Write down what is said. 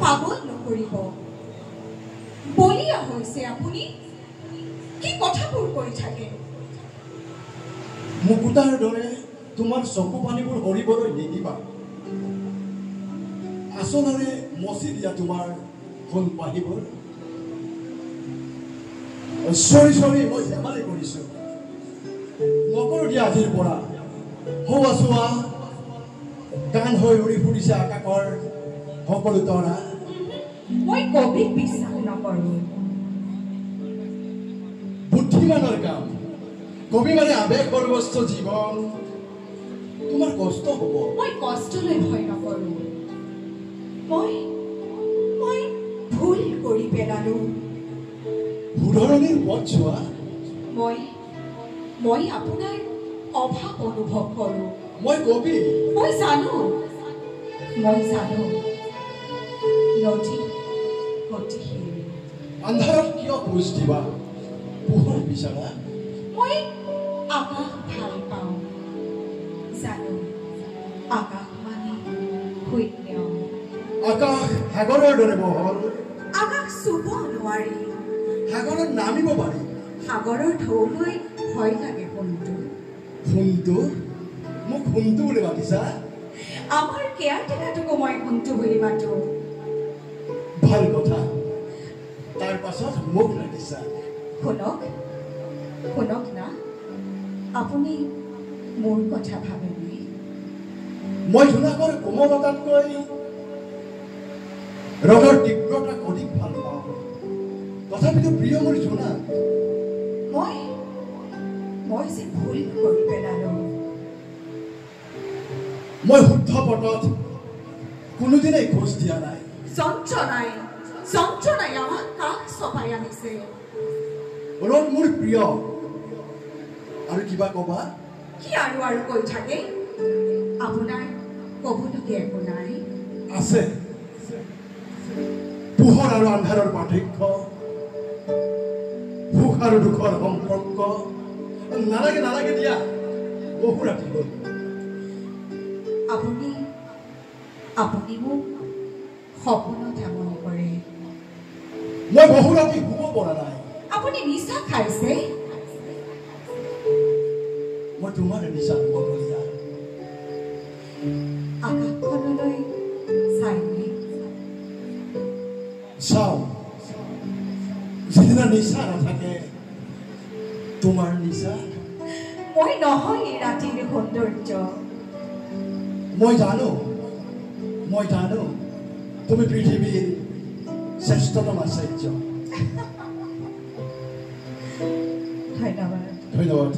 পাগল নকৰিব বলিয়া হৈছে আপুনি কি কথাবোৰ কৈ থাকে মুকুতাৰ দৰে তোমাৰ চকু পানীবোৰ হৰিবলৈ নিদিবা আচলৰে মচি দিয়া তোমাৰ সোণ পাহিবোৰ চৰি মই ধেমালি কৰিছোঁ নকৰোঁ দিয়া আজিৰ পৰা হোৱা চোৱা গান হৈ উৰি ফুৰিছে আকাশৰ সকলো তৰা মই কবিক বিশ্বাস নকৰোঁ বুদ্ধিমানৰ কাম কবি মানে আবেগ সৰ্বস্ব জীৱন তোমাৰ কষ্ট হ'ব মই কষ্টলৈ ভয় নকৰোঁ মই ভুল কৰি পেলালোঁ শুধৰণিৰ পথ চোৱা মই আপোনাৰ অভাৱ অনুভৱ কৰোঁ মই কবি মই জানো নদী গতিশীল আন্ধাৰত কিয় খোজ দিবা পোহৰ বিচাৰা মই আকাশ ভাল পাওঁ জানো আকাশ মানে শূন্য আকাশ সাগৰৰ দৰে বহল আকাশ চুব নোৱাৰি সাগৰত নামিব পাৰি সাগৰৰ ঢৌলৈ ভয় লাগে সোণটো মোক সোণটো বুলি মাতিছা আমাৰ কেয়াৰ টেকাটোকো মই সোণটো বুলি মাতো ভাল কথা তাৰ পাছত মোক লাগিছা শুনক না আপুনি মোৰ কথা ভাবেনে মই জোনাকৰ কোমলতাতকৈ ৰঙৰ তীব্ৰতাক অধিক ভাল পাওঁ তথাপিতো প্ৰিয় মোৰ জোনাক মই যে ভুল কৰি পেলালোঁ মই শুদ্ধ পথত কোনোদিনাই খোজ দিয়া নাই যন্ত্ৰণাই আমাক কাষ চপাই আনিছে ৰদ মোৰ প্ৰিয় আৰু কিবা কবা কি আৰু কৈ থাকে আপোনাৰ ক'বলগীয়া একো নাই আছে পোহৰ আৰু আন্ধাৰৰ পাৰ্থক্য সুখ আৰু দুখৰ সম্পৰ্ক নালাগে দিয়া বহু ৰাতি হ'ল আপুনি মোক সপোনত আমনি কৰে মই বহু ৰাতি শুব পৰা নাই আপুনি নিচা খাইছে মই তোমাৰ নিচা শুব বলীয়া আকাশখনলৈ চাইনে চাওঁ যিদিনা নিচা নাথাকে তোমাৰ নিচা মই নহয় এই ৰাতিৰ সৌন্দৰ্য মই জানো তুমি পৃথিৱীৰ শ্ৰেষ্ঠতম আচাৰ্য ধন্যবাদ